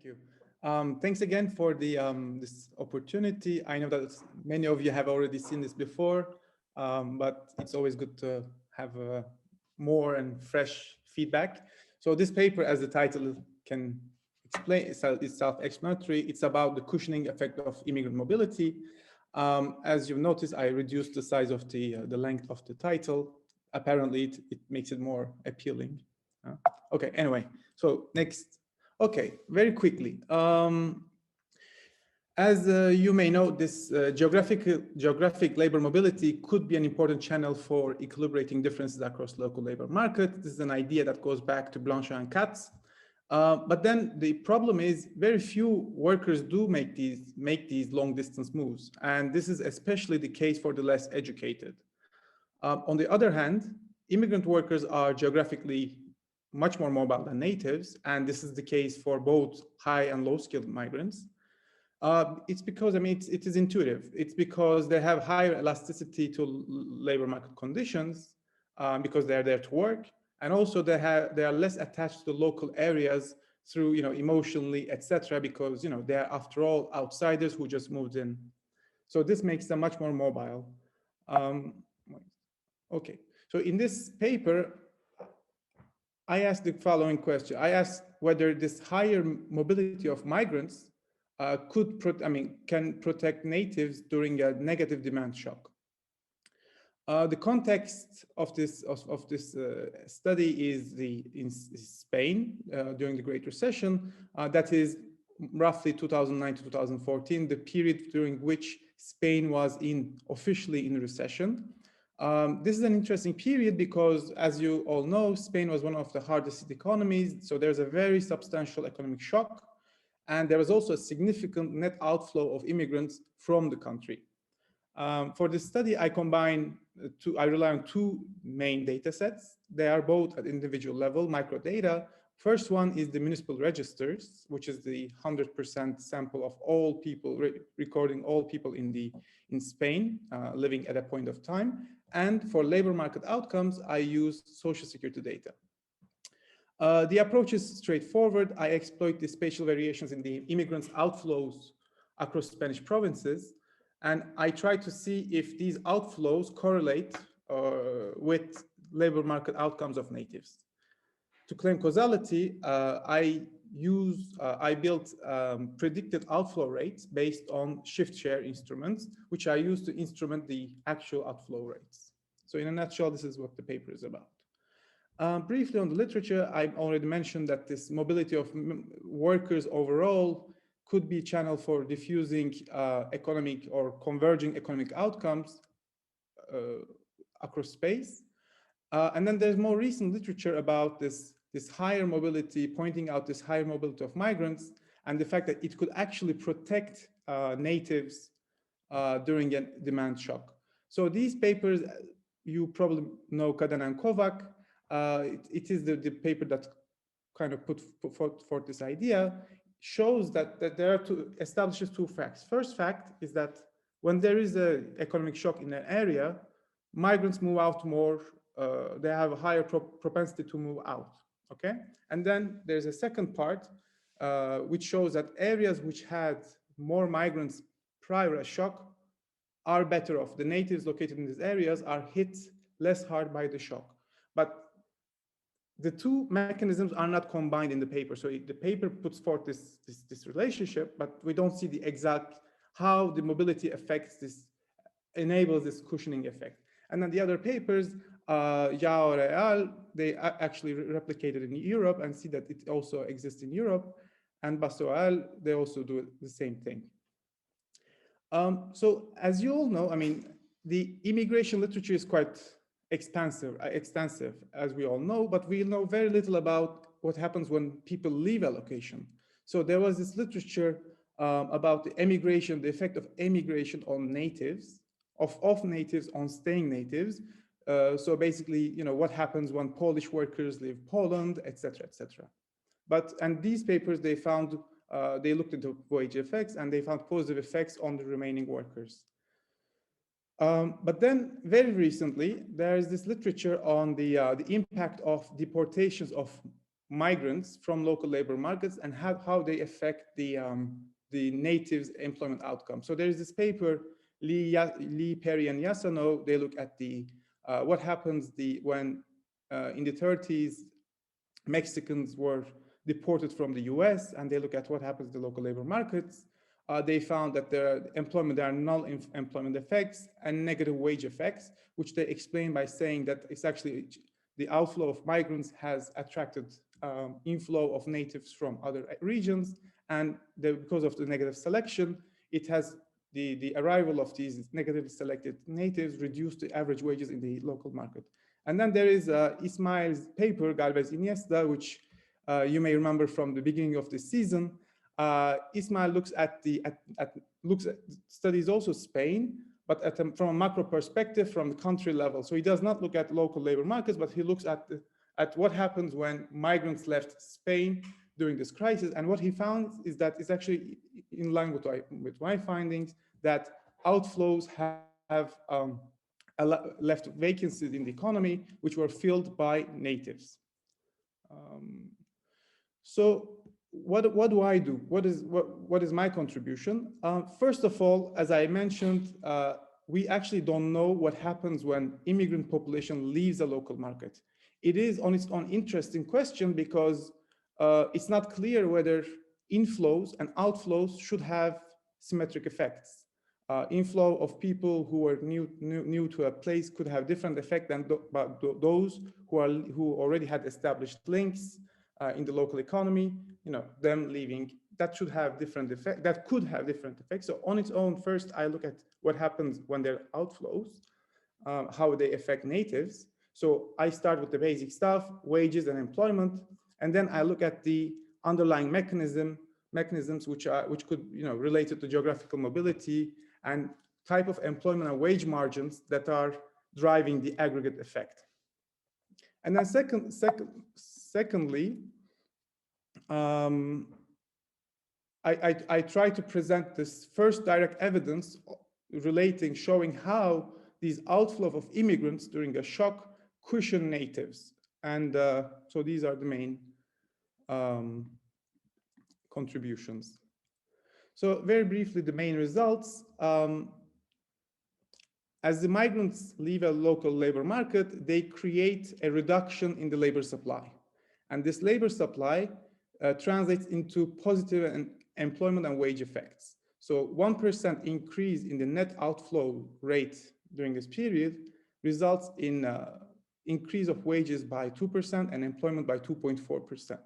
Thank you. Thanks again for the this opportunity. I know that many of you have already seen this before, but it's always good to have more and fresh feedback. So this paper, as the title can explain, is self-explanatory. It's about the cushioning effect of immigrant mobility. As you've noticed, I reduced the size of the length of the title. Apparently, it makes it more appealing. Okay, anyway, so next. Okay, very quickly. As you may know, this geographic labor mobility could be an important channel for equilibrating differences across local labor market. This is an idea that goes back to Blanchard and Katz. But then the problem is very few workers do make these long distance moves. And this is especially the case for the less educated. On the other hand, immigrant workers are geographically much more mobile than natives, and this is the case for both high and low skilled migrants. It's because, I mean, it is intuitive. It's because they have higher elasticity to labor market conditions because they're there to work, and also they are less attached to the local areas through, emotionally, etc. Because they are, after all, outsiders who just moved in. So this makes them much more mobile. Okay, so in this paper, I asked the following question. I asked whether this higher mobility of migrants can protect natives during a negative demand shock. The context of this study is in Spain during the Great Recession. That is roughly 2009 to 2014, the period during which Spain was officially in recession. This is an interesting period because, as you all know, Spain was one of the hardest hit economies. So there's a very substantial economic shock. And there was also a significant net outflow of immigrants from the country. For this study, I rely on two main data sets. They are both at individual level, microdata. First one is the municipal registers, which is the 100% sample of all people, recording all people in Spain living at a point of time. And for labor market outcomes, I use social security data. The approach is straightforward. I exploit the spatial variations in the immigrants' outflows across Spanish provinces, and I try to see if these outflows correlate with labor market outcomes of natives. To claim causality, I built predicted outflow rates based on shift share instruments, which I use to instrument the actual outflow rates. So in a nutshell, this is what the paper is about. Briefly on the literature, I already mentioned that this mobility of workers overall could be a channel for diffusing economic or converging economic outcomes across space. And then there's more recent literature about this higher mobility, pointing out this higher mobility of migrants and the fact that it could actually protect natives during a demand shock. So these papers, you probably know Kadan and Kovac. It is the paper that kind of put forth this idea, shows that there are establishes two facts. First fact is that when there is an economic shock in an area, migrants move out more, they have a higher propensity to move out, okay? And then there's a second part, which shows that areas which had more migrants prior to a shock are better off. The natives located in these areas are hit less hard by the shock. But the two mechanisms are not combined in the paper. So the paper puts forth this relationship, but we don't see the exact how the mobility affects this, enables this cushioning effect. And then the other papers, Yao et al., they actually replicated in Europe and see that it also exists in Europe. And Basso et al., they also do the same thing. So as you all know, I mean, the immigration literature is quite extensive, as we all know, but we know very little about what happens when people leave a location. So there was this literature about the effect of emigration on natives, of natives on staying natives. So basically, what happens when Polish workers leave Poland, etc., etc. And these papers, they found, they looked into wage effects and they found positive effects on the remaining workers. But then very recently, there is this literature on the impact of deportations of migrants from local labor markets and how they affect the natives' employment outcome. So there's this paper, Lee, Perry, and Yasano. They look at what happens when in the 30s Mexicans were deported from the US, and they look at what happens to the local labor markets. They found that there are null employment effects and negative wage effects, which they explain by saying that it's actually the outflow of migrants has attracted inflow of natives from other regions, and because of the negative selection, it has the arrival of these negatively selected natives reduced the average wages in the local market. And then there is Ismail's paper, Galvez Iniesta, which you may remember from the beginning of the season. Ismail studies also Spain, but from a macro perspective, from the country level. So he does not look at local labor markets, but he looks at what happens when migrants left Spain during this crisis. And what he found is that it's actually in line with my findings, that outflows have left vacancies in the economy, which were filled by natives. So what do I do? What is my contribution? First of all, as I mentioned, we actually don't know what happens when immigrant population leaves a local market. It is on its own interesting question because it's not clear whether inflows and outflows should have symmetric effects. Inflow of people who are new to a place could have different effect than those who already had established links in the local economy. Them leaving, that should have different effect. That could have different effects. So on its own, first I look at what happens when there are outflows, how they affect natives. So I start with the basic stuff, wages and employment, and then I look at the underlying mechanisms which could relate to geographical mobility and type of employment and wage margins that are driving the aggregate effect. And then secondly, I try to present this first direct evidence showing how these outflow of immigrants during a shock cushion natives. And so these are the main contributions. So very briefly, the main results. As the migrants leave a local labor market, they create a reduction in the labor supply. And this labor supply translates into positive employment and wage effects. So 1% increase in the net outflow rate during this period results in increase of wages by 2% and employment by 2.4%.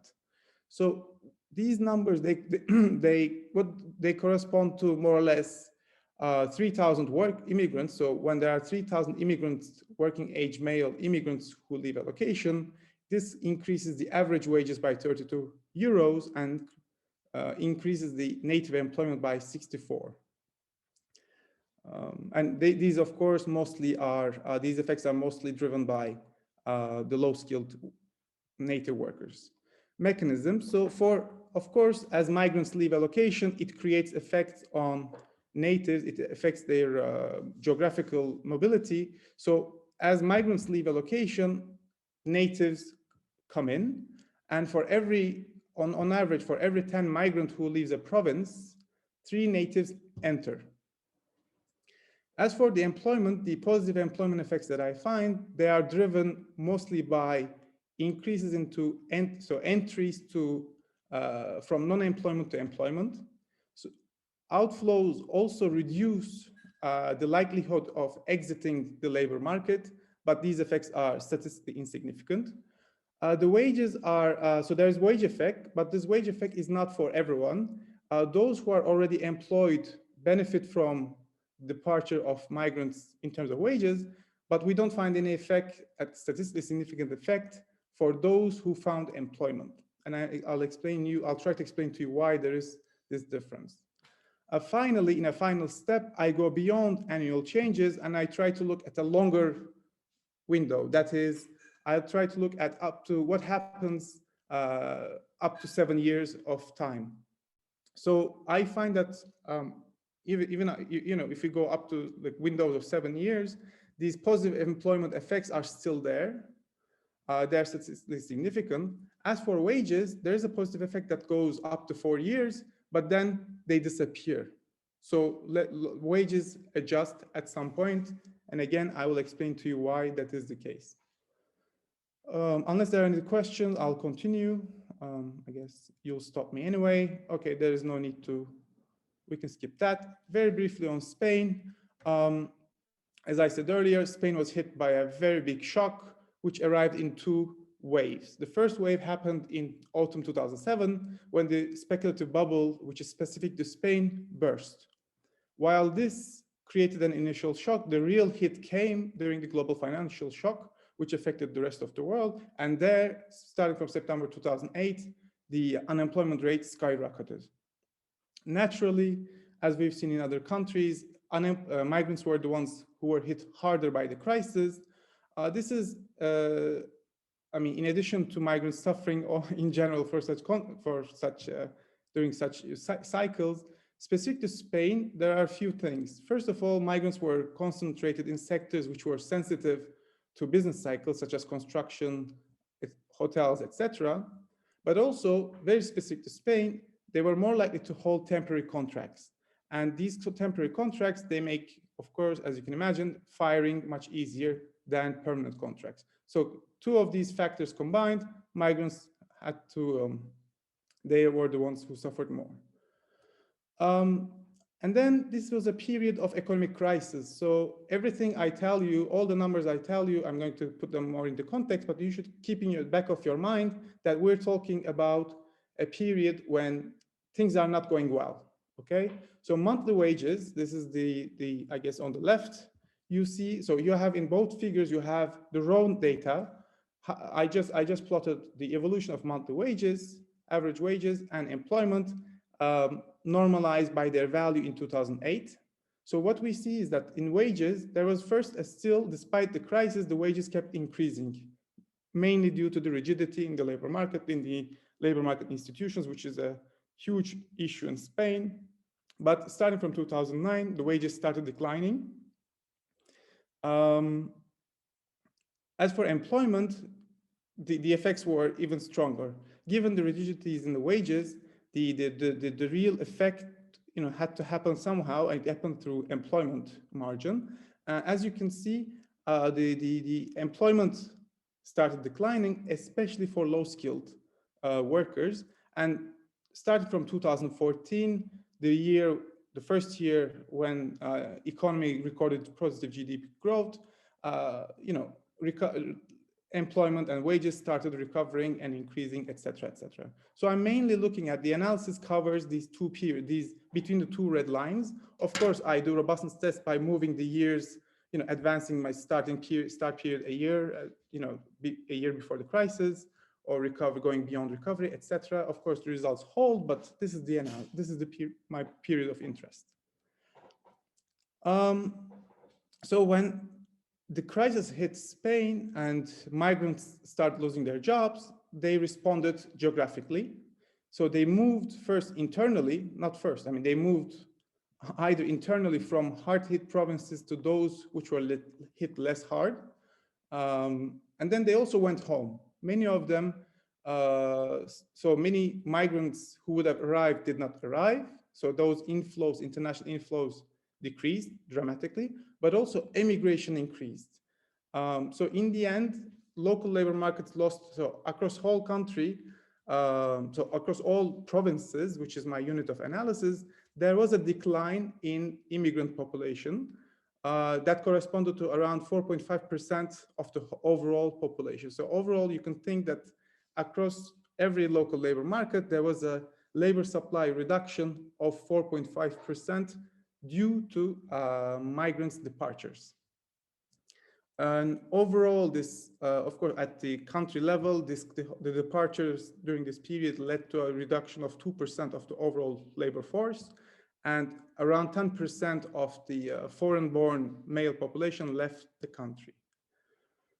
So these numbers, they correspond to more or less 3,000 immigrants. So when there are 3,000 immigrants, working age male immigrants who leave a location, this increases the average wages by 32 euros and increases the native employment by 64. And these, of course, mostly are, these effects are mostly driven by the low-skilled native workers. Mechanisms. So of course, as migrants leave a location, it creates effects on natives, it affects their geographical mobility. So as migrants leave a location, natives come in, and on average, for every 10 migrants who leaves a province, 3 natives enter. As for the employment, the positive employment effects that I find, they are driven mostly by increases into entries to from non-employment to employment. So outflows also reduce the likelihood of exiting the labor market, but these effects are statistically insignificant. The wages are, so there's wage effect, but this wage effect is not for everyone. Those who are already employed benefit from departure of migrants in terms of wages, but we don't find any effect, a statistically significant effect for those who found employment. And I'll try to explain to you why there is this difference. Finally, in a final step, I go beyond annual changes and I try to look at a longer window. That is, I'll try to look at up to what happens up to 7 years of time. So I find that even if you go up to the windows of 7 years, these positive employment effects are still there. They're statistically significant. As for wages, there is a positive effect that goes up to 4 years, but then they disappear. So wages adjust at some point. And again, I will explain to you why that is the case. Unless there are any questions, I'll continue. I guess you'll stop me anyway. Okay, there is no need to, we can skip that. Very briefly on Spain. As I said earlier, Spain was hit by a very big shock, which arrived in 2 waves. The first wave happened in autumn 2007, when the speculative bubble, which is specific to Spain, burst. While this created an initial shock, the real hit came during the global financial shock, which affected the rest of the world. And there, starting from September 2008, the unemployment rate skyrocketed. Naturally, as we've seen in other countries, migrants were the ones who were hit harder by the crisis. This is, I mean, in addition to migrants suffering or in general during such cycles, specific to Spain, there are a few things. First of all, migrants were concentrated in sectors which were sensitive to business cycles, such as construction, hotels, etc. But also, very specific to Spain, they were more likely to hold temporary contracts. And these temporary contracts, they make, of course, as you can imagine, firing much easier than permanent contracts. So 2 of these factors combined, migrants had to, they were the ones who suffered more. And then this was a period of economic crisis. So everything I tell you, all the numbers I tell you, I'm going to put them more into context, but you should keep in the back of your mind that we're talking about a period when things are not going well, okay? So monthly wages, this is the I guess on the left, you see, so you have in both figures, you have the raw data. I just plotted the evolution of monthly wages, average wages, and employment, normalized by their value in 2008. So what we see is that in wages, there was first still, despite the crisis, the wages kept increasing, mainly due to the rigidity in the labor market, in the labor market institutions, which is a huge issue in Spain. But starting from 2009, the wages started declining. As for employment, the effects were even stronger. Given the rigidities in the wages, the real effect, had to happen somehow. It happened through employment margin. As you can see, the employment started declining, especially for low-skilled workers. And starting from 2014, the first year when economy recorded positive GDP growth, employment and wages started recovering and increasing, etc., etc. So I'm mainly looking at the analysis covers these 2 periods, between the 2 red lines. Of course, I do robustness test by moving the years, advancing my start period a year, a year before the crisis, or going beyond recovery, etc. Of course, the results hold, but this is my period of interest. So when the crisis hit Spain and migrants start losing their jobs, they responded geographically. So they moved first internally, they moved either internally from hard-hit provinces to those which were hit less hard. And then they also went home. Many of them, so many migrants who would have arrived did not arrive. So those inflows, international inflows, decreased dramatically, but also immigration increased. So in the end, local labor markets lost, so across whole country, so across all provinces, which is my unit of analysis, there was a decline in immigrant population that corresponded to around 4.5% of the overall population. So overall, you can think that across every local labor market, there was a labor supply reduction of 4.5% due to migrants' departures. And overall, this, of course, at the country level, the departures during this period led to a reduction of 2% of the overall labor force, and around 10% of the foreign-born male population left the country.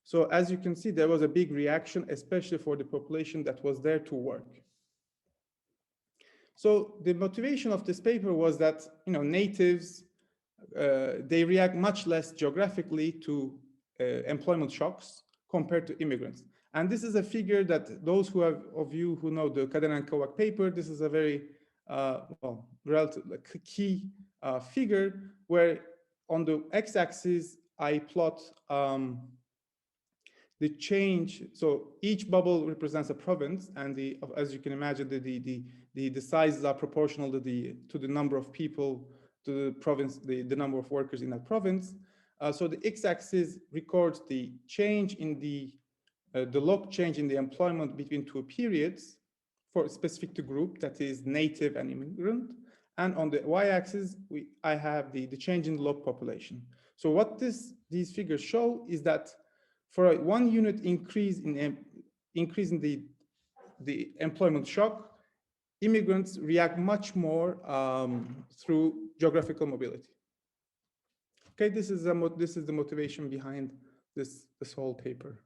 So as you can see, there was a big reaction, especially for the population that was there to work. So the motivation of this paper was that, natives, they react much less geographically to employment shocks compared to immigrants. And this is a figure that those of you who know the Cadena and Kovac paper, this is a very relative key figure where on the x-axis I plot the change. So each bubble represents a province, and as you can imagine, the sizes are proportional to the number of people, to the province, the number of workers in that province. So the x-axis records the change in the log change in the employment between two periods for specific to group, that is native and immigrant. And on the y-axis, I have the change in the log population. So what these figures show is that for a 1 unit increase in the employment shock, immigrants react much more through geographical mobility. Okay, this is the motivation behind this whole paper.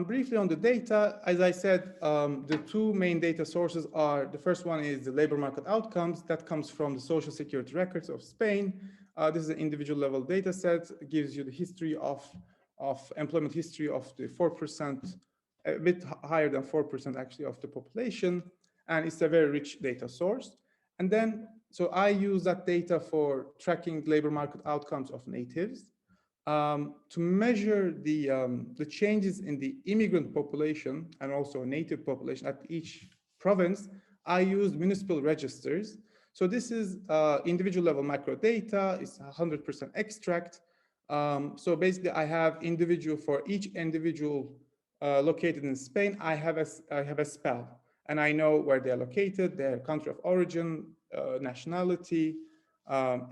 Briefly on the data, as I said, the two main data sources are, the first one is the labor market outcomes that comes from the social security records of Spain. This is an individual level data set. It gives you the history of employment history of the 4%, a bit higher than 4% actually of the population. And it's a very rich data source. And then, so I use that data for tracking labor market outcomes of natives. To measure the changes in the immigrant population and also native population at each province, I used municipal registers. So this is individual level macro data. It's 100% extract. So basically, I have for each individual located in Spain, I have a spell, and I know where they're located, their country of origin, nationality,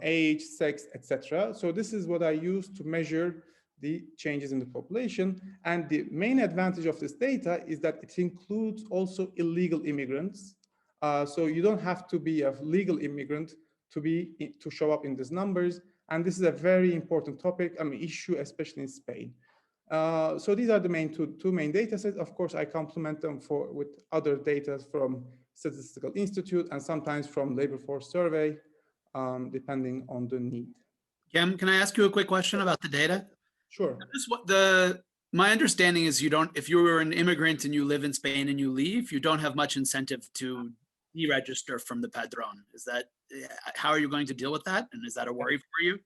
age, sex, etc. So this is what I use to measure the changes in the population. And the main advantage of this data is that it includes also illegal immigrants. So you don't have to be a legal immigrant to show up in these numbers. And this is a very important topic, issue, especially in Spain. So these are the two main data sets. Of course, I complement them with other data from Statistical Institute and sometimes from Labor Force Survey, depending on the need. Cam, can I ask you a quick question about the data? Sure. My understanding is if you were an immigrant and you live in Spain and you leave, you don't have much incentive to deregister from the padrón. How are you going to deal with that? And is that a worry for you?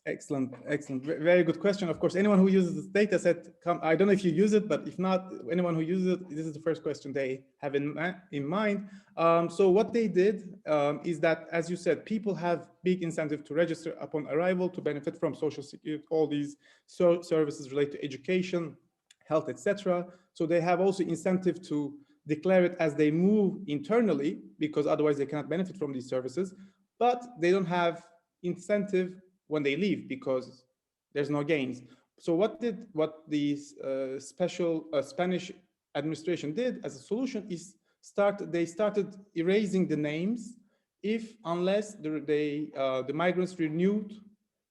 Excellent. Very good question. Of course, anyone who uses this data set, I don't know if you use it, but if not, anyone who uses it, this is the first question they have in mind. So what they did is that, as you said, people have big incentive to register upon arrival to benefit from social security, all these services related to education, health, etc. So they have also incentive to declare it as they move internally, because otherwise they cannot benefit from these services, but they don't have incentive when they leave because there's no gains. So what the special Spanish administration did as a solution is they started erasing the names unless the migrants renewed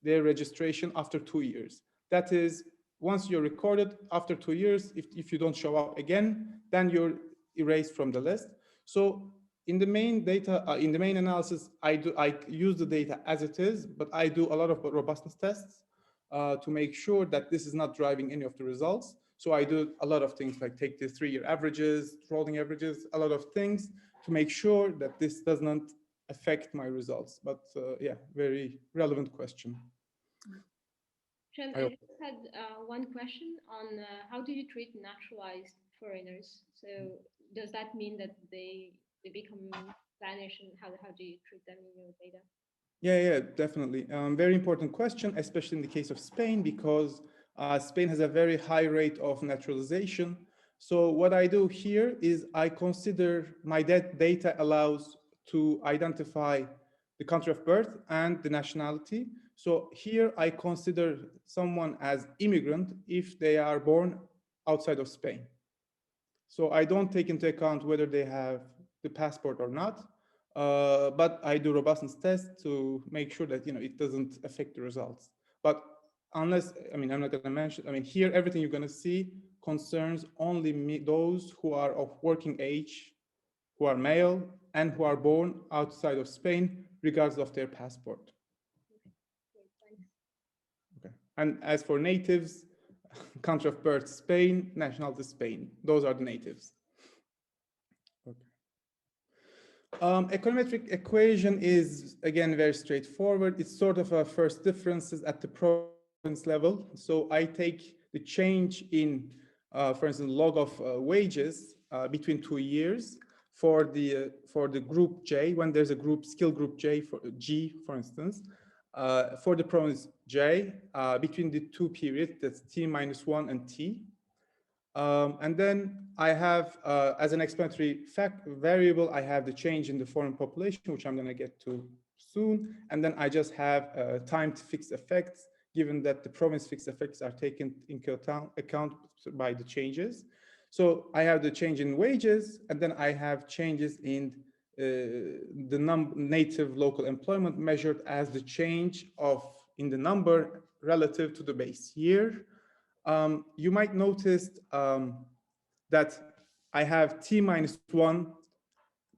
their registration after 2 years. That is, once you're recorded after 2 years, if you don't show up again, then you're erased from the list. So in the main data, in the main analysis, I use the data as it is, but I do a lot of robustness tests to make sure that this is not driving any of the results. So I do a lot of things like take the 3-year averages, rolling averages, a lot of things to make sure that this does not affect my results. But yeah, very relevant question. Shem, I just had one question on how do you treat naturalized foreigners? So does that mean that they become Spanish, and how do you treat them in your data? Yeah, definitely. Very important question, especially in the case of Spain, because Spain has a very high rate of naturalization. So what I do here is I consider my data allows to identify the country of birth and the nationality. So here I consider someone as immigrant if they are born outside of Spain. So I don't take into account whether they have the passport or not, but I do robustness tests to make sure that it doesn't affect the results. But unless, I'm not going to mention, here everything you're going to see concerns only those who are of working age, who are male, and who are born outside of Spain, regardless of their passport. Okay. And as for natives, country of birth Spain, nationality Spain. Those are the natives. Okay. Econometric equation is again very straightforward. It's sort of a first differences at the province level. So I take the change in, for instance, log of wages between 2 years for the group J, when there's a group skill group J for G, for instance, for the province J between the two periods, that's T-1 and T. And then I have, as an explanatory variable, I have the change in the foreign population, which I'm going to get to soon. And then I just have timed fixed effects, given that the province fixed effects are taken into account by the changes. So I have the change in wages, and then I have changes in the native local employment measured as the change in the number relative to the base year. You might notice that I have T-1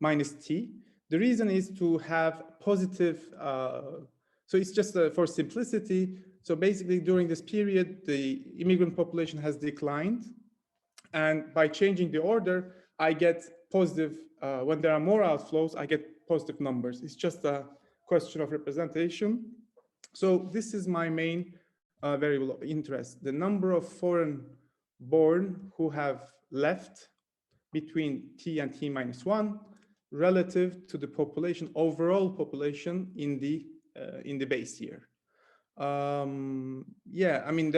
minus T. The reason is to have positive, so it's just for simplicity. So basically during this period, the immigrant population has declined. And by changing the order, I get positive, when there are more outflows, I get positive numbers. It's just a question of representation. So this is my main variable of interest. The number of foreign born who have left between T and T-1 relative to the population, overall population in the base year. Yeah, I mean,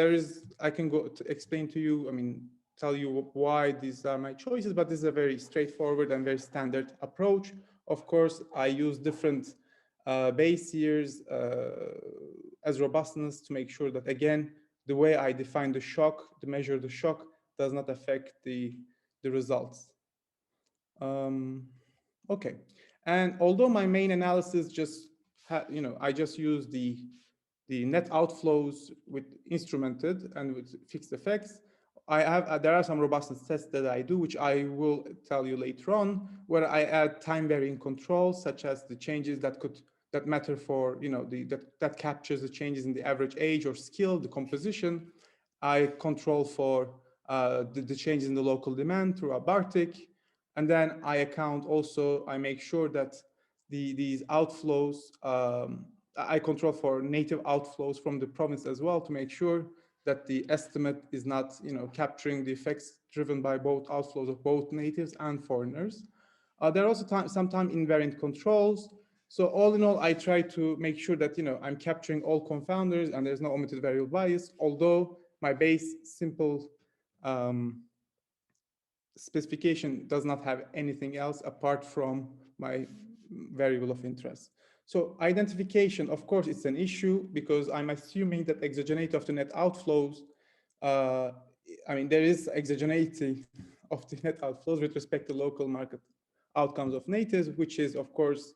I can go to explain to you, I mean, tell you why these are my choices, but this is a very straightforward and very standard approach. Of course, I use different base years as robustness to make sure that, again, the way I define the shock, the measure of the shock, does not affect the results. Okay, and although my main analysis just, I just use the net outflows with instrumented and with fixed effects, there are some robustness tests that I do, which I will tell you later on, where I add time varying controls, such as the changes that matter for, that captures the changes in the average age or skill, the composition. I control for the changes in the local demand through a Bartik. And then I account also, I make sure that these outflows, I control for native outflows from the province as well, to make sure that the estimate is not, capturing the effects driven by both outflows of both natives and foreigners. There are also some time invariant controls. So all in all, I try to make sure that, I'm capturing all confounders and there's no omitted variable bias, although my base simple specification does not have anything else apart from my variable of interest. So identification, of course, it's an issue because I'm assuming that exogeneity of the net outflows, I mean, there is exogeneity of the net outflows with respect to local market outcomes of natives, which is, of course,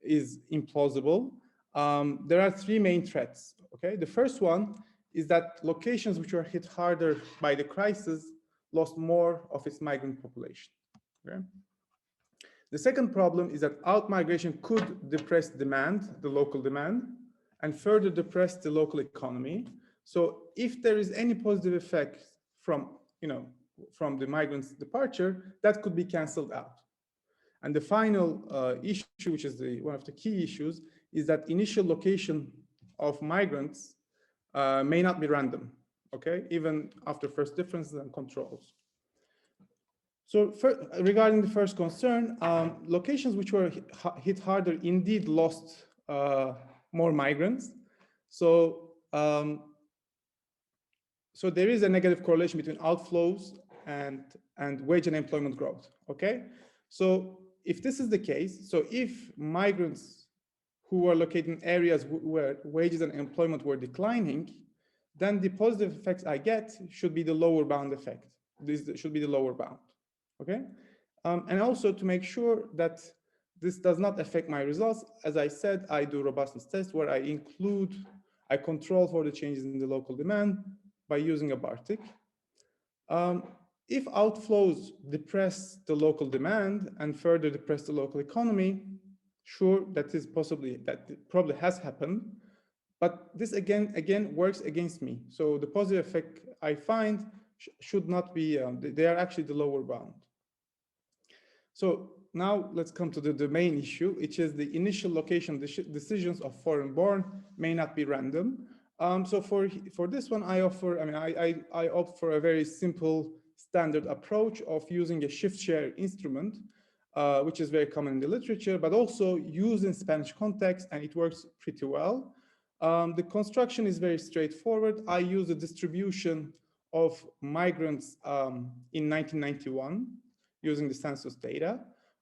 is implausible. There are three main threats, okay? The first one is that locations which were hit harder by the crisis lost more of its migrant population, okay? The second problem is that outmigration could depress demand, the local demand, and further depress the local economy. So if there is any positive effect from, from the migrants' departure, that could be canceled out. And the final issue, which is one of the key issues, is that initial location of migrants may not be random, okay, even after first differences and controls. So regarding the first concern, locations which were hit harder indeed lost more migrants. So, so there is a negative correlation between outflows and wage and employment growth, okay? So if this is the case, so if migrants who were located in areas where wages and employment were declining, then the positive effects I get should be the lower bound effect. This should be the lower bound. Okay, and also to make sure that this does not affect my results, as I said, I do robustness test where I control for the changes in the local demand by using a Bartik. If outflows depress the local demand and further depress the local economy, sure, that probably has happened, But this again works against me. So the positive effect I find should not be, they are actually the lower bound. So now let's come to the main issue, which is the initial location decisions of foreign-born may not be random. So for this one, I opt for a very simple standard approach of using a shift share instrument, which is very common in the literature, but also used in Spanish context, and it works pretty well. The construction is very straightforward. I use a distribution of migrants in 1991 using the census data.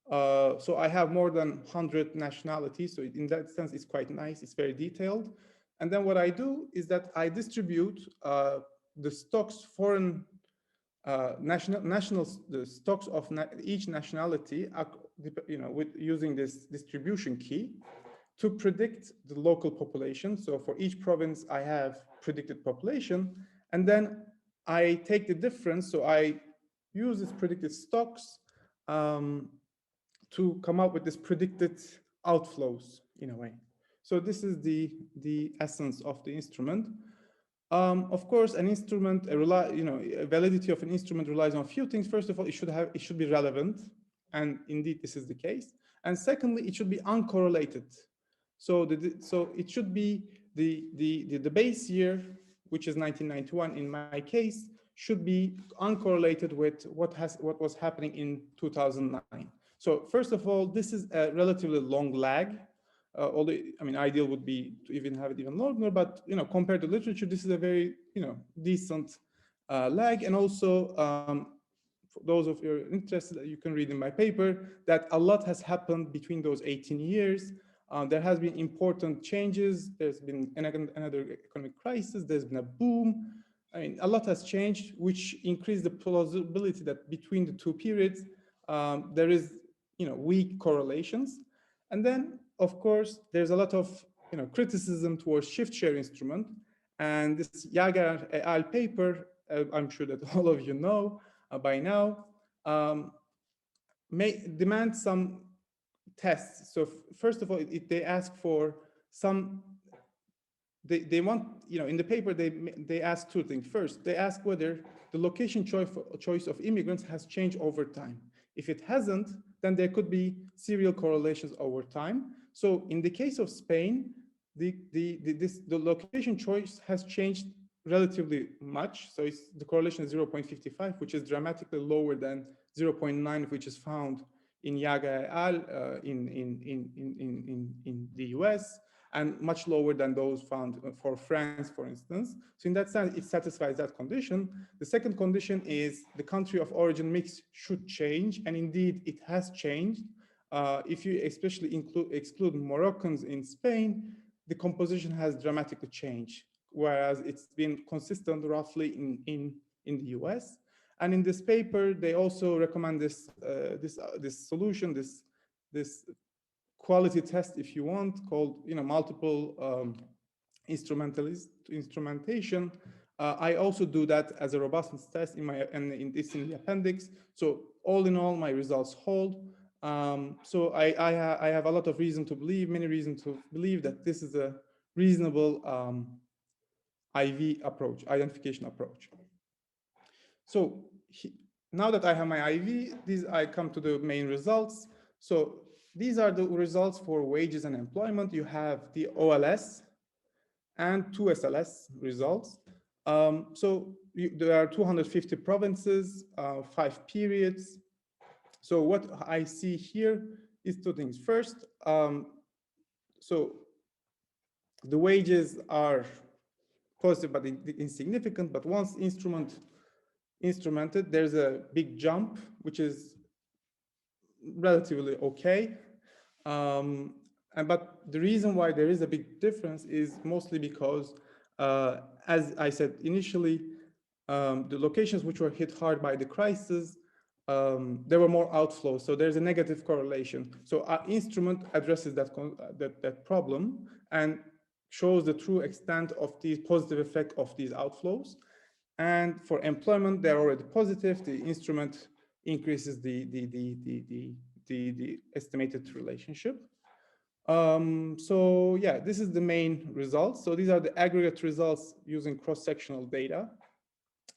So I have more than 100 nationalities. So in that sense, it's quite nice. It's very detailed. And then what I do is that I distribute the stocks, foreign the stocks of each nationality, with using this distribution key to predict the local population. So for each province, I have predicted population, and then I take the difference. So I use this predicted stocks to come up with this predicted outflows in a way. So this is the essence of the instrument. Of course, an instrument, a validity of an instrument relies on a few things. First of all, it should be relevant, and indeed this is the case. And secondly, it should be uncorrelated. So it should be the base year, which is 1991 in my case, should be uncorrelated with what was happening in 2009. So first of all, this is a relatively long lag. Although, I mean, ideal would be to even have it even longer, but compared to literature, this is a very decent lag. And also, for those of you interested, you can read in my paper that a lot has happened between those 18 years. There has been important changes. There's been another economic crisis. There's been a boom. I mean, a lot has changed, which increased the plausibility that between the two periods, there is weak correlations. And then, of course, there's a lot of criticism towards shift share instrument. And this Yagar et al. Paper, I'm sure that all of you know by now, may demand some tests. So first of all, they ask for some, they want, in the paper, they ask two things. First, they ask whether the location choice of immigrants has changed over time. If it hasn't, then there could be serial correlations over time. So in the case of Spain, the location choice has changed relatively much. So the correlation is 0.55, which is dramatically lower than 0.9, which is found in Yaga et al. In the US, and much lower than those found for France, for instance. So in that sense, it satisfies that condition. The second condition is the country of origin mix should change, and indeed it has changed. If you especially exclude Moroccans in Spain, the composition has dramatically changed, whereas it's been consistent roughly in the US. And in this paper, they also recommend this solution, this quality test, if you want, called multiple instrumentation. I also do that as a robustness test in the appendix. So all in all, my results hold. So I have a lot of reason to believe, many reasons to believe that this is a reasonable IV approach, identification approach. So now that I have my IV, I come to the main results. So these are the results for wages and employment. You have the OLS and 2 SLS results. So there are 250 provinces, 5 periods. So what I see here is two things. First, so the wages are positive but insignificant, but once instrumented, there's a big jump, which is relatively okay. But the reason why there is a big difference is mostly because, as I said initially, the locations which were hit hard by the crisis, there were more outflows. So there's a negative correlation. So our instrument addresses that problem and shows the true extent of the positive effect of these outflows. And for employment, they're already positive. The instrument increases the estimated relationship. So yeah, this is the main results. So these are the aggregate results using cross-sectional data.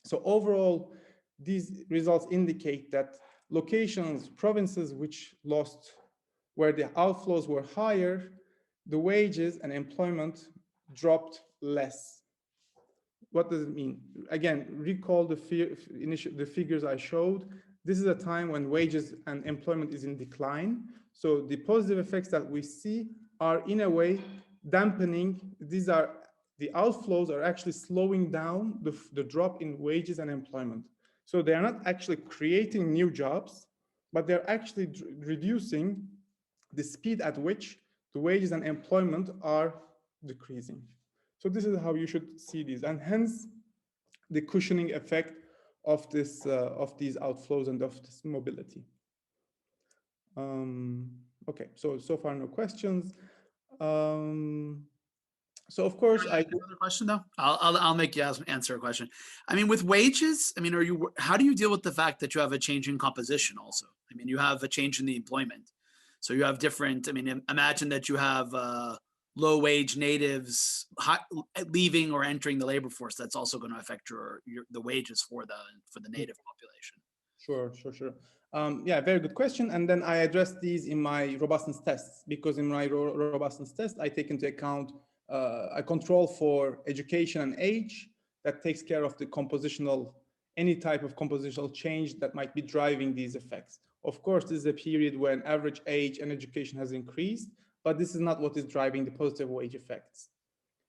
So overall, these results indicate that locations, provinces which lost, where the outflows were higher, the wages and employment dropped less. What does it mean? Again, recall the figures I showed. This is a time when wages and employment is in decline. So the positive effects that we see are in a way dampening. These are the outflows are actually slowing down the drop in wages and employment. So they are not actually creating new jobs, but they're actually reducing the speed at which the wages and employment are decreasing. So this is how you should see these, and hence the cushioning effect of this of these outflows and of this mobility. Okay, so far no questions. So of course, another question though. I'll make you answer a question. I mean, with wages, I mean, how do you deal with the fact that you have a change in composition also? I mean, you have a change in the employment. So you have different, I mean, imagine that you have low wage natives leaving or entering the labor force. That's also going to affect the wages for the native population. Sure. Yeah, very good question. And then I address these in my robustness tests, because in my robustness test, I take into account a control for education and age that takes care of the any type of compositional change that might be driving these effects. Of course, this is a period when average age and education has increased, but this is not what is driving the positive wage effects.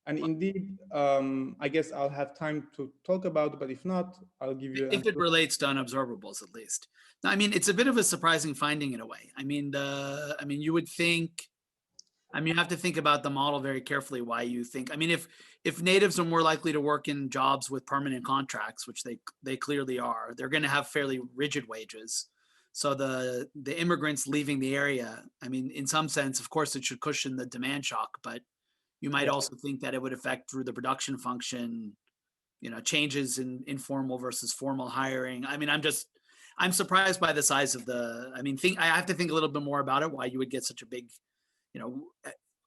And indeed, I guess I'll have time to talk about it, but if not, I'll give you. If it relates to unobservables, at least. Now, I mean, it's a bit of a surprising finding in a way. I mean, you would think. I mean, you have to think about the model very carefully. Why you think? I mean, if natives are more likely to work in jobs with permanent contracts, which they clearly are, they're going to have fairly rigid wages. So the immigrants leaving the area, I mean, in some sense, of course, it should cushion the demand shock, but you might also think that it would affect through the production function, changes in informal versus formal hiring. I mean, I'm surprised by the size of I have to think a little bit more about it, why you would get such a big,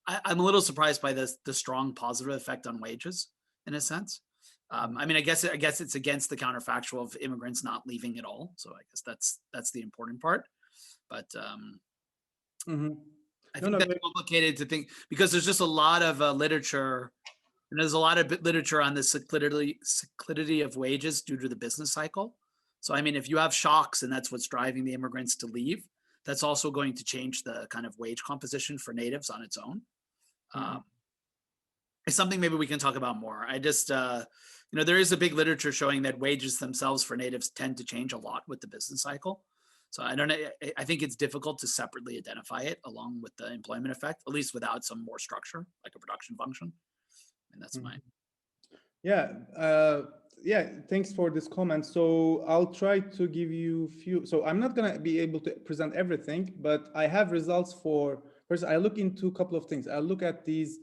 I'm a little surprised by the strong positive effect on wages in a sense. I mean, I guess it's against the counterfactual of immigrants not leaving at all. So I guess that's the important part. But I think that's complicated to think, because there's just a lot of literature, and there's a lot of literature on the cyclicity of wages due to the business cycle. So I mean, if you have shocks and that's what's driving the immigrants to leave, that's also going to change the kind of wage composition for natives on its own. It's something maybe we can talk about more. I just, there is a big literature showing that wages themselves for natives tend to change a lot with the business cycle. So I don't know. I think it's difficult to separately identify it along with the employment effect, at least without some more structure, like a production function. And that's mine. Yeah, thanks for this comment. So I'll try to give you few. So I'm not going to be able to present everything, but I have results for. First, I look into a couple of things. I look at these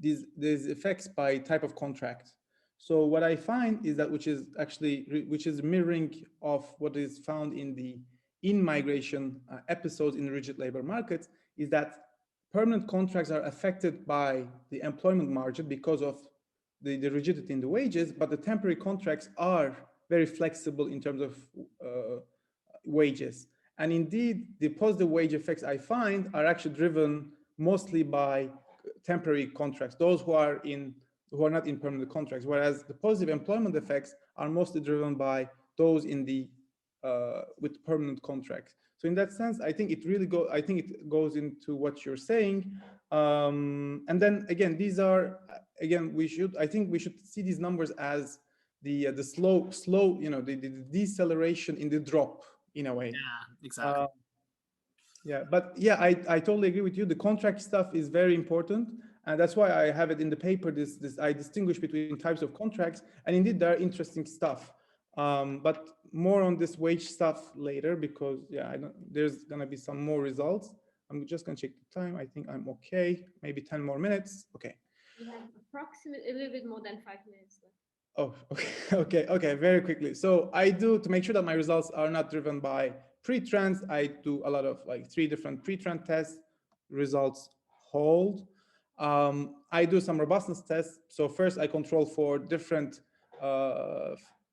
effects by type of contract. So what I find is that which is mirroring of what is found in the in-migration episodes in rigid labor markets, is that permanent contracts are affected by the employment margin because of the rigidity in the wages, but the temporary contracts are very flexible in terms of wages. And indeed, the positive wage effects I find are actually driven mostly by temporary contracts, those who are not in permanent contracts, whereas the positive employment effects are mostly driven by those in the with permanent contracts. So in that sense, I think it goes into what you're saying. And then again, these are I think we should see these numbers as the slow, the deceleration in the drop in a way. Yeah, exactly. I totally agree with you. The contract stuff is very important, and that's why I have it in the paper. I distinguish between types of contracts, and indeed there are interesting stuff. But more on this wage stuff later, because there's gonna be some more results. I'm just gonna check the time. I think I'm okay. Maybe 10 more minutes. Okay. We have approximately a little bit more than 5 minutes left. Oh, okay. Very quickly. So I do, to make sure that my results are not driven by pre-trends, I do a lot of 3 different pre-trend tests, results hold. I do some robustness tests. So first I control for different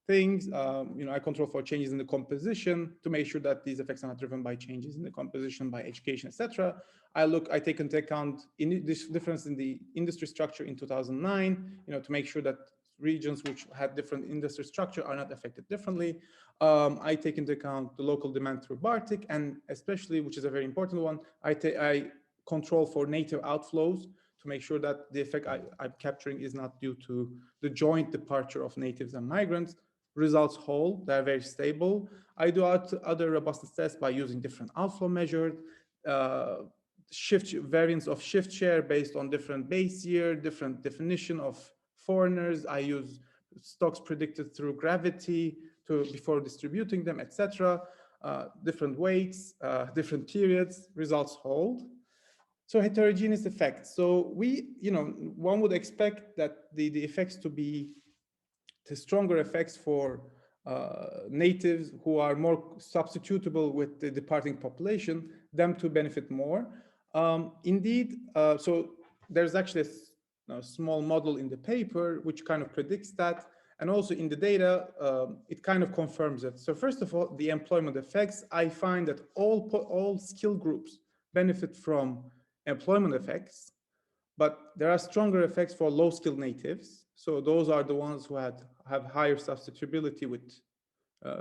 things. I control for changes in the composition to make sure that these effects are not driven by changes in the composition, by education, etc. I take into account this difference in the industry structure in 2009, to make sure that regions which had different industry structure are not affected differently. I take into account the local demand through Bartik, and especially, which is a very important one, I control for native outflows to make sure that the effect I'm capturing is not due to the joint departure of natives and migrants. Results hold, they're very stable. I do other robustness tests by using different outflow measures, variance of shift share based on different base year, different definition of foreigners. I use stocks predicted through gravity before distributing them, etc. Different weights, different periods, results hold. So heterogeneous effects. So one would expect that the effects to be the stronger effects for natives who are more substitutable with the departing population, them to benefit more. Indeed, so there's actually a small model in the paper which kind of predicts that. And also in the data, it kind of confirms it. So first of all, the employment effects, I find that all skill groups benefit from employment effects, but there are stronger effects for low-skilled natives. So those are the ones who have higher substitutability with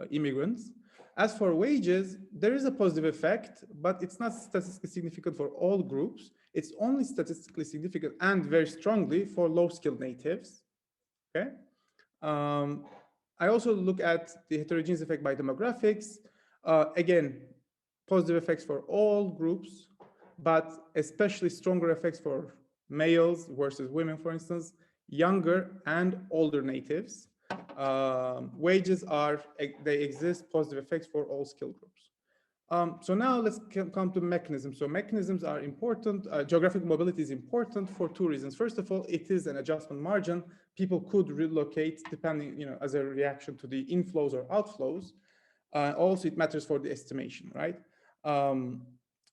immigrants. As for wages, there is a positive effect, but it's not statistically significant for all groups. It's only statistically significant and very strongly for low-skilled natives. Okay. I also look at the heterogeneous effect by demographics. Again, positive effects for all groups, but especially stronger effects for males versus women, for instance, younger and older natives. Wages they exist, positive effects for all skill groups. So now let's come to mechanisms. So mechanisms are important. Geographic mobility is important for two reasons. First of all, it is an adjustment margin. People could relocate depending, as a reaction to the inflows or outflows. Also, it matters for the estimation, right?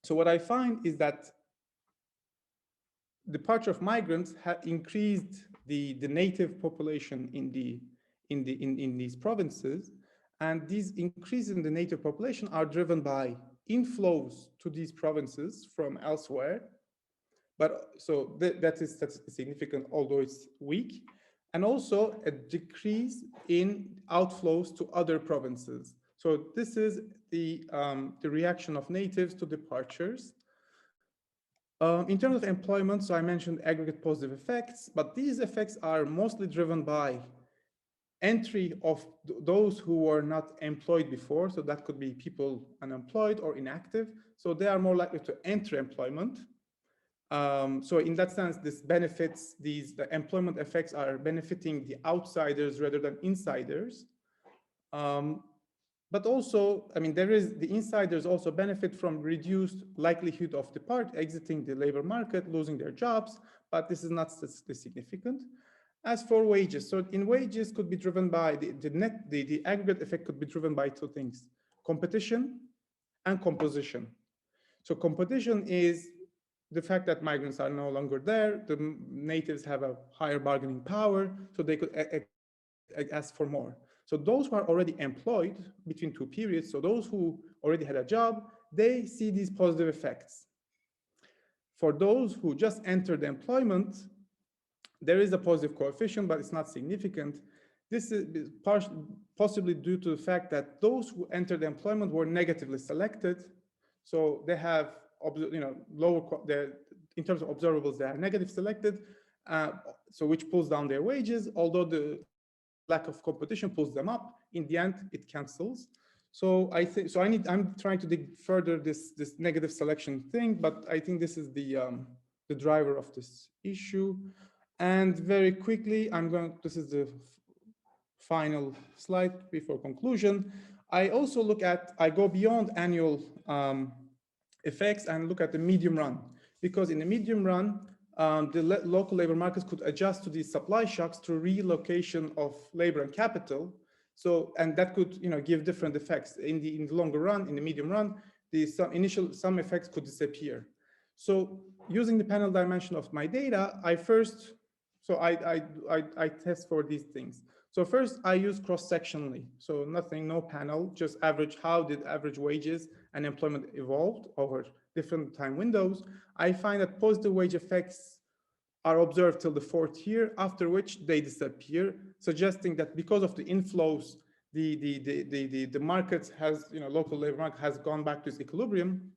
So what I find is that departure of migrants have increased the native population in these provinces, and these increases in the native population are driven by inflows to these provinces from elsewhere. But so that is significant, although it's weak, and also a decrease in outflows to other provinces. So this is the reaction of natives to departures. In terms of employment, so I mentioned aggregate positive effects, but these effects are mostly driven by entry of those who were not employed before. So that could be people unemployed or inactive. So they are more likely to enter employment. So in that sense, this benefits the employment effects are benefiting the outsiders rather than insiders. But also, the insiders also benefit from reduced likelihood of exiting the labor market, losing their jobs, but this is not statistically significant. As for wages, so in wages could be driven by the aggregate effect could be driven by two things: competition and composition. So competition is the fact that migrants are no longer there, the natives have a higher bargaining power, so they could ask for more. So those who are already employed between two periods, so those who already had a job, they see these positive effects. For those who just entered employment, there is a positive coefficient, but it's not significant. This is possibly due to the fact that those who entered employment were negatively selected. So they have, lower, in terms of observables, they are negative selected, so which pulls down their wages, although the lack of competition pulls them up. In the end, it cancels. So I'm trying to dig further this negative selection thing, but I think this is the driver of this issue. And very quickly, this is the final slide before conclusion. I also I go beyond annual effects and look at the medium run, because in the medium run, the local labor markets could adjust to these supply shocks through relocation of labor and capital. So, and that could, give different effects in the longer run, in the medium run. Some effects could disappear. So using the panel dimension of my data, I test for these things. So first I use cross-sectionally. So nothing, no panel, just average, how did average wages and employment evolved over different time windows. I find that positive wage effects are observed till the 4th year, after which they disappear, suggesting that because of the inflows, the market has, local labor market has gone back to its equilibrium,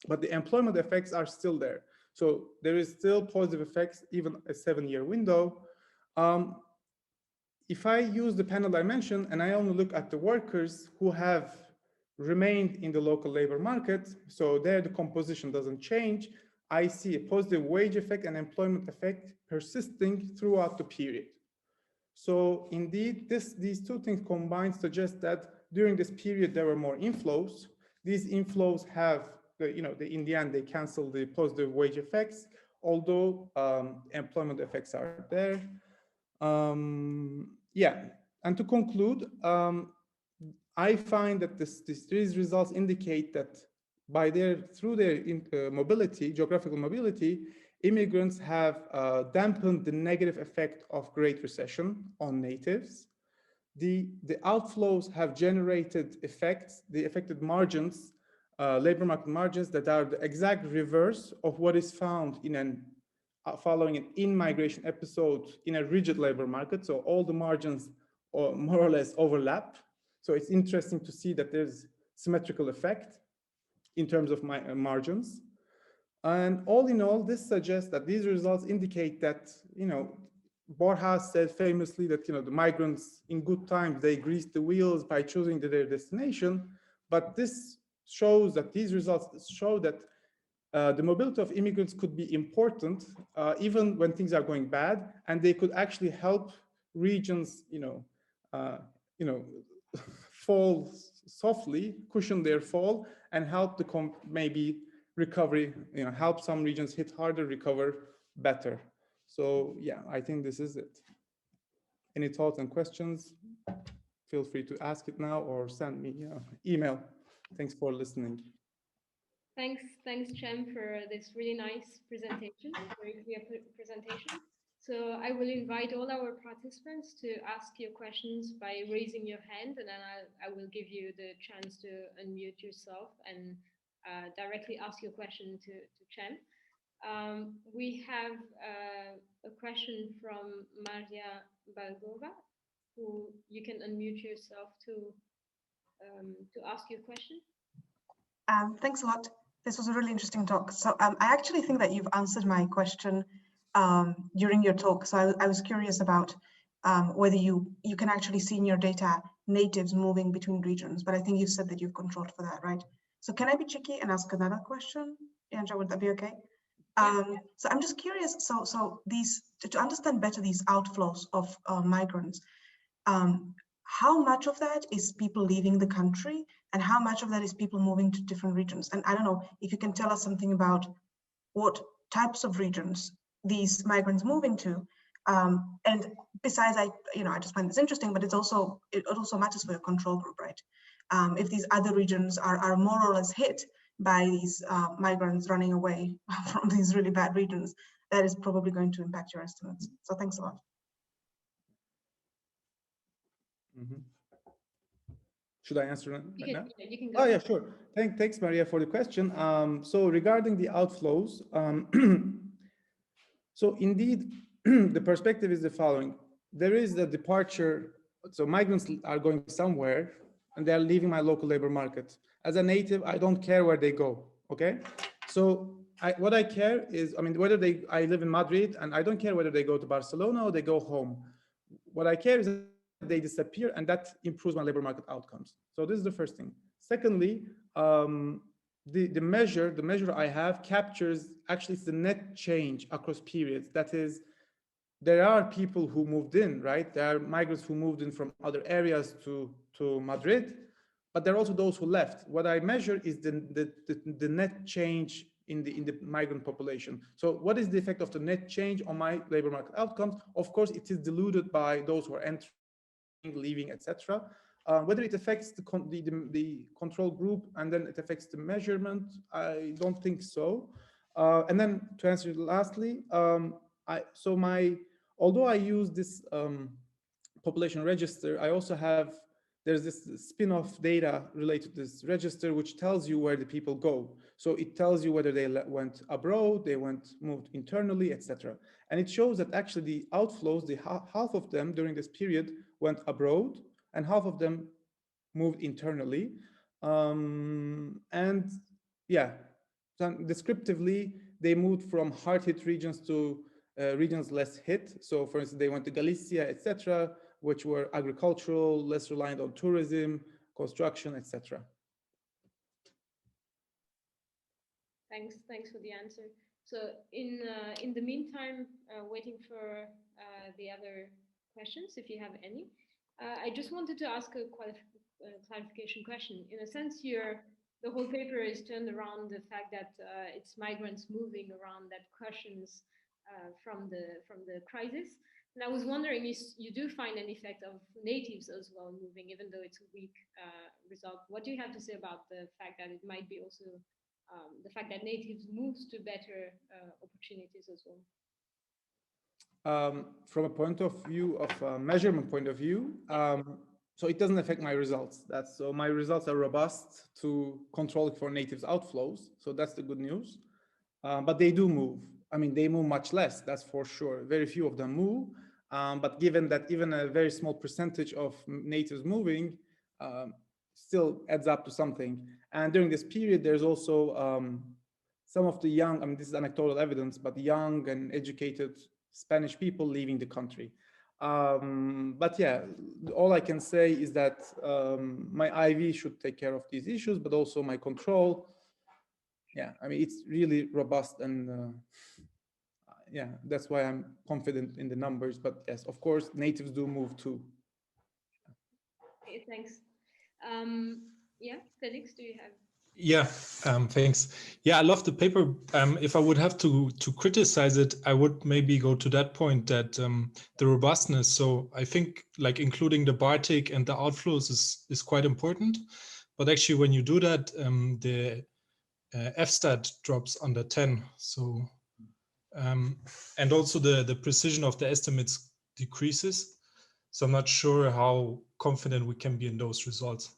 but the employment effects are still there. So there is still positive effects, even a 7-year window. If I use the panel dimension and I only look at the workers who have remained in the local labor market, so there the composition doesn't change, I see a positive wage effect and employment effect persisting throughout the period. So indeed, these two things combined suggest that during this period there were more inflows. These inflows have, in the end, they cancel the positive wage effects, although employment effects are there. Yeah, and to conclude, I find that these results indicate that through their mobility, geographical mobility, immigrants have dampened the negative effect of Great Recession on natives. The outflows have generated effects, the affected margins, labor market margins that are the exact reverse of what is found in following an in-migration episode in a rigid labor market. So all the margins more or less overlap. So it's interesting to see that there's symmetrical effect in terms of margins. And all in all, this suggests that these results indicate that, Borjas said famously that, the migrants in good times, they grease the wheels by choosing their destination. But this shows that these results show that the mobility of immigrants could be important even when things are going bad, and they could actually help regions, fall softly, cushion their fall, and help the maybe recovery, help some regions hit harder, recover better. So yeah, I think this is it. Any thoughts and questions? Feel free to ask it now or send me email. Thanks for listening. Thanks, Cem, for this really nice presentation, very clear presentation. So I will invite all our participants to ask your questions by raising your hand, and then I will give you the chance to unmute yourself and directly ask your question to Cem. We have a question from Maria Balgova, who you can unmute yourself to ask your question. Thanks a lot. This was a really interesting talk. So I actually think that you've answered my question during your talk. So I was curious about whether you can actually see in your data natives moving between regions, but I think you said that you've controlled for that, right? So can I be cheeky and ask another question? Anja, would that be okay? So I'm just curious, so these, to understand better these outflows of migrants, how much of that is people leaving the country and how much of that is people moving to different regions? And I don't know if you can tell us something about what types of regions these migrants move into. And besides, I just find this interesting, but it also matters for your control group, right? If these other regions are more or less hit by these migrants running away from these really bad regions, that is probably going to impact your estimates. So thanks a lot. Mm-hmm. Should I answer right now? You can go. Oh yeah, sure. Thanks, Maria, for the question. So regarding the outflows, so indeed, the perspective is the following. There is a departure. So migrants are going somewhere and they're leaving my local labor market. As a native, I don't care where they go, okay? So what I care is, whether I live in Madrid and I don't care whether they go to Barcelona or they go home. What I care is that they disappear, and that improves my labor market outcomes. So this is the first thing. Secondly, the measure I have captures, actually it's the net change across periods. That is, there are people who moved in, right? There are migrants who moved in from other areas to Madrid, but there are also those who left. What I measure is the net change in the migrant population. So what is the effect of the net change on my labor market outcomes? Of course, it is diluted by those who are entering, leaving, etc. Whether it affects the control group and then it affects the measurement, I don't think so. And then to answer lastly, although I use this population register, I also have, there's this spin-off data related to this register, which tells you where the people go. So it tells you whether they went abroad, they moved internally, etc. And it shows that actually the outflows, half of them during this period went abroad, and half of them moved internally. And yeah, descriptively, they moved from hard-hit regions to regions less hit. So for instance, they went to Galicia, etc., which were agricultural, less reliant on tourism, construction, etc. Thanks for the answer. So in the meantime, waiting for the other questions, if you have any, I just wanted to ask a clarification question. In a sense, the whole paper is turned around the fact that it's migrants moving around that cushions from the crisis. And I was wondering if you do find an effect of natives as well moving, even though it's a weak result. What do you have to say about the fact that it might be also the fact that natives moves to better opportunities as well? From a point of view of a measurement point of view, so it doesn't affect my results. So my results are robust to control for natives outflows. So that's the good news. But they do move. I mean, they move much less, that's for sure. Very few of them move. But given that even a very small percentage of natives moving still adds up to something. And during this period, there's also some of the young, I mean, this is anecdotal evidence, but young and educated Spanish people leaving the country. But yeah, all I can say is that my IV should take care of these issues, but also my control. Yeah, I mean, it's really robust, and yeah, that's why I'm confident in the numbers. But yes, of course, natives do move too. Okay, thanks. Yeah, Felix, do you have? Yeah, thanks. Yeah, I love the paper. If I would have to criticize it, I would maybe go to that point that the robustness. So I think like including the Bartik and the outflows is quite important. But actually, when you do that, the F-stat drops under 10. So and also the precision of the estimates decreases. So I'm not sure how confident we can be in those results.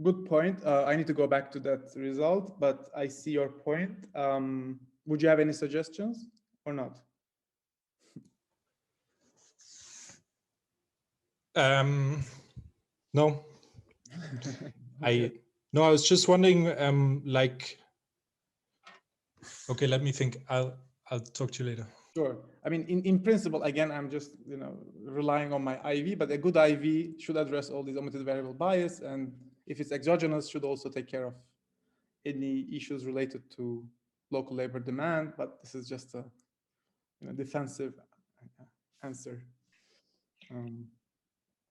Good point. I need to go back to that result, but I see your point. Would you have any suggestions or not? No. Okay. I was just wondering, like, okay, let me think. I'll talk to you later. Sure. I mean, in principle, again, I'm just relying on my IV, but a good IV should address all these omitted variable bias, and if it's exogenous, should also take care of any issues related to local labor demand. But this is just a defensive answer.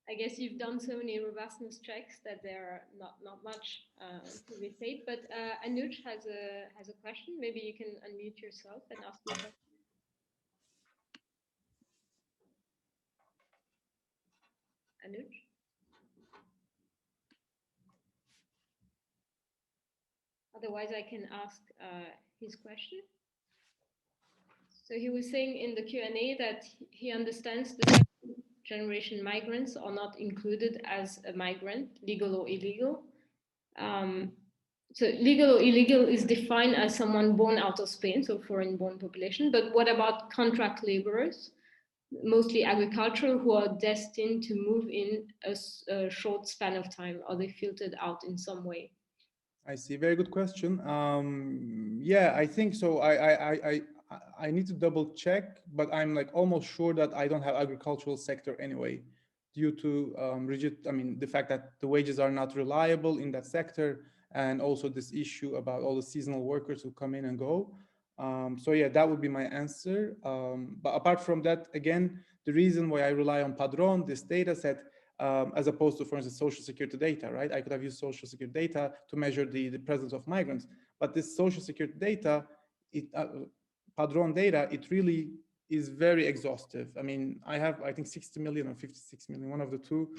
I guess you've done so many robustness checks that there are not much to restate. But Anuj has a question. Maybe you can unmute yourself and ask your question. Anuj? Otherwise, I can ask his question. So he was saying in the Q&A that he understands the second generation migrants are not included as a migrant, legal or illegal. So legal or illegal is defined as someone born out of Spain, so foreign-born population. But what about contract laborers, mostly agricultural, who are destined to move in a short span of time? Are they filtered out in some way? I see. Very good question. Yeah, I think so. I need to double check, but I'm like almost sure that I don't have agricultural sector anyway, due to the fact that the wages are not reliable in that sector, and also this issue about all the seasonal workers who come in and go. So yeah, that would be my answer. But apart from that, again, the reason why I rely on Padron, this data set, as opposed to, for instance, social security data, right? I could have used social security data to measure the presence of migrants, but this social security data, Padron data, it really is very exhaustive. I mean, I have, I think 60 million or 56 million, one of the two,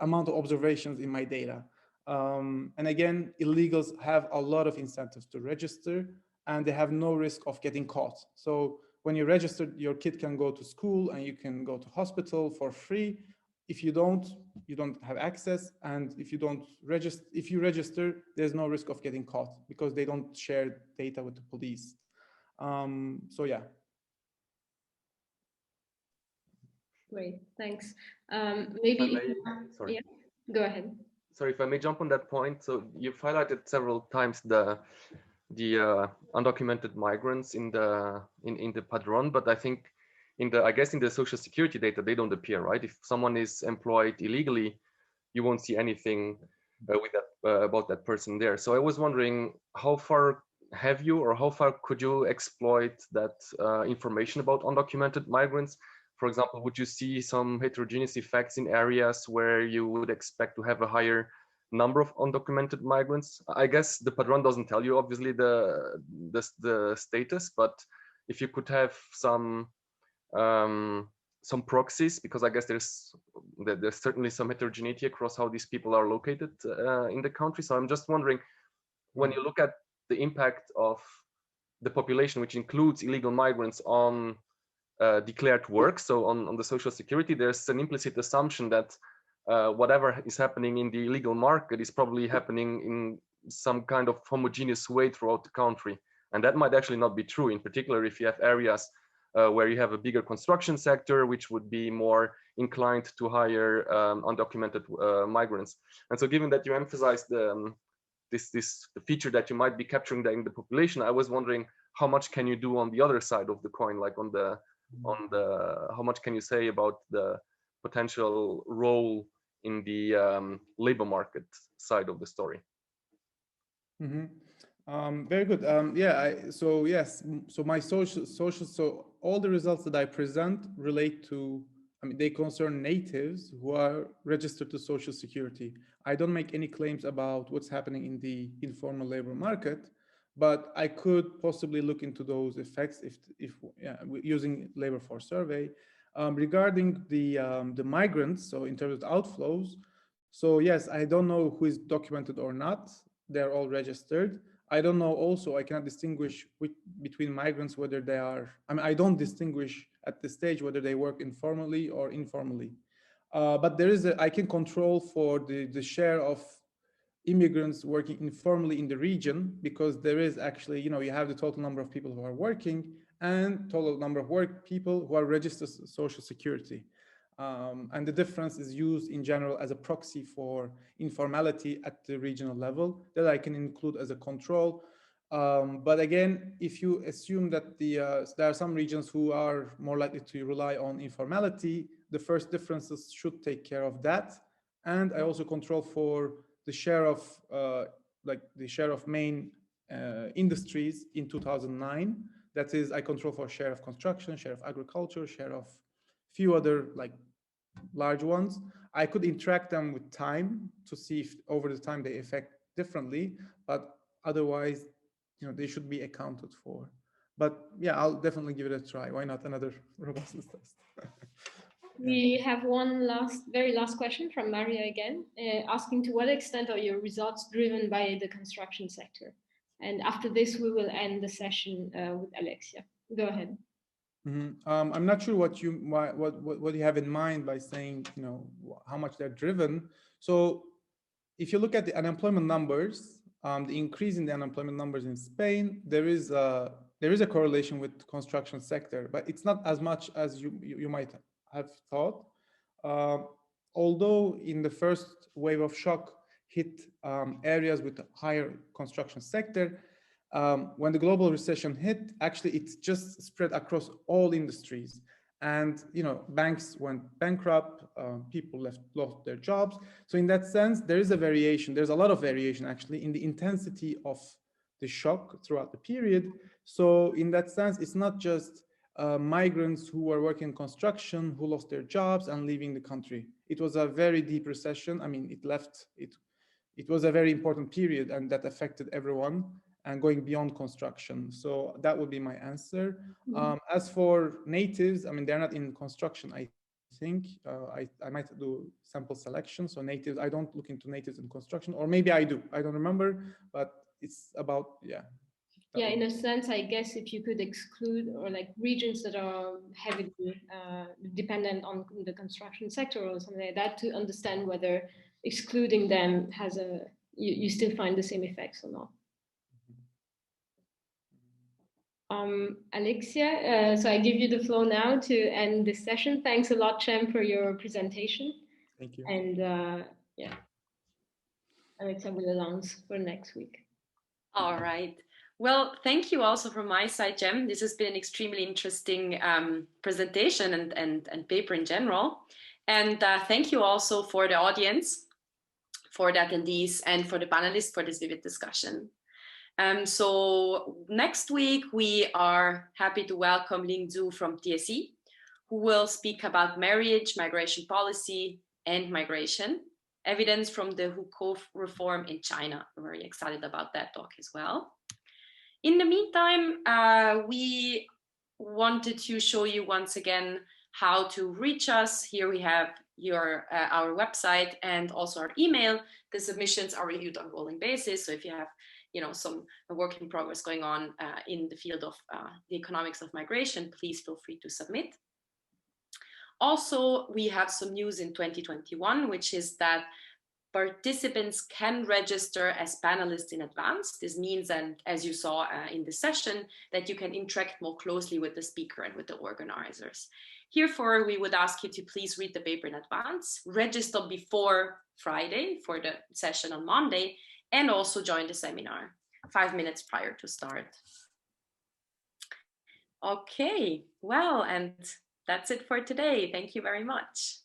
amount of observations in my data. And again, illegals have a lot of incentives to register, and they have no risk of getting caught. So when you register, your kid can go to school and you can go to hospital for free. If you don't have access. And if you register, there's no risk of getting caught because they don't share data with the police. So yeah. Great, thanks. Maybe, sorry. Yeah, go ahead. Sorry, if I may jump on that point. So you've highlighted several times the undocumented migrants in the Padron, but I think in the social security data, they don't appear, right? If someone is employed illegally, you won't see anything with that about that person there. So I was wondering, how far have you, or how far could you exploit that information about undocumented migrants? For example, would you see some heterogeneous effects in areas where you would expect to have a higher number of undocumented migrants? I guess the Padron doesn't tell you obviously the status, but if you could have some proxies, because I guess there's certainly some heterogeneity across how these people are located in the country. So I'm just wondering, when you look at the impact of the population, which includes illegal migrants, on declared work, so on the social security, there's an implicit assumption that whatever is happening in the illegal market is probably happening in some kind of homogeneous way throughout the country. And that might actually not be true, in particular if you have areas where you have a bigger construction sector, which would be more inclined to hire undocumented migrants. And so given that you emphasized the feature that you might be capturing in the population, I was wondering, how much can you do on the other side of the coin, like how much can you say about the potential role in the labor market side of the story? Very good. Yeah. So yes. So my social. So all the results that I present relate to. I mean, they concern natives who are registered to Social Security. I don't make any claims about what's happening in the informal labor market, but I could possibly look into those effects if using labor force survey. Regarding the migrants, so in terms of outflows, so yes, I don't know who is documented or not. They're all registered. I don't know also, I cannot distinguish between migrants, whether they are, I mean, I don't distinguish at this stage whether they work informally or informally. But there is I can control for the share of immigrants working informally in the region, because there is actually, you have the total number of people who are working and total number of people who are registered Social Security. And the difference is used in general as a proxy for informality at the regional level that I can include as a control. But again, if you assume that there are some regions who are more likely to rely on informality, the first differences should take care of that. And I also control for the share of main industries in 2009. That is, I control for share of construction, share of agriculture, share of few other large ones. I could interact them with time to see if over the time they affect differently, but otherwise, they should be accounted for. But yeah, I'll definitely give it a try. Why not another robustness test? We have one very last question from Maria again, asking to what extent are your results driven by the construction sector? And after this, we will end the session with Alexia. Go ahead. I'm not sure what you have in mind by saying, how much they're driven. So if you look at the unemployment numbers, the increase in the unemployment numbers in Spain, there is a correlation with the construction sector, but it's not as much as you might have thought. Although in the first wave of shock hit areas with higher construction sector, when the global recession hit, actually it's just spread across all industries. And banks went bankrupt, people lost their jobs. So in that sense, there is a variation. There's a lot of variation actually in the intensity of the shock throughout the period. So in that sense, it's not just migrants who were working in construction who lost their jobs and leaving the country. It was a very deep recession. I mean, it was a very important period, and that affected everyone and going beyond construction. So that would be my answer. As for natives, I mean, they're not in construction, I think. I might do sample selection. So natives, I don't look into natives in construction, or maybe I do. I don't remember, but it's about, yeah. Yeah, in a sense, I guess if you could exclude or like regions that are heavily dependent on the construction sector or something like that, to understand whether excluding them has you still find the same effects or not. Alexia, so I give you the floor now to end this session. Thanks a lot, Cem, for your presentation. Thank you. And yeah, Alexia will announce for next week. All right. Well, thank you also from my side, Cem. This has been an extremely interesting presentation and paper in general. And thank you also for the audience, for the attendees, and for the panelists for this vivid discussion. So next week, we are happy to welcome Ling Zhu from TSE, who will speak about marriage, migration policy, and migration, evidence from the hukou reform in China. We're very excited about that talk as well. In the meantime, we wanted to show you once again how to reach us. Here we have our website and also our email. The submissions are reviewed on a rolling basis. So if you have some work in progress going on in the field of the economics of migration, please feel free to submit. Also, we have some news in 2021, which is that participants can register as panelists in advance. This means, and as you saw in the session, that you can interact more closely with the speaker and with the organizers. Herefore, we would ask you to please read the paper in advance, register before Friday for the session on Monday, and also join the seminar 5 minutes prior to start. Okay, well, and that's it for today. Thank you very much.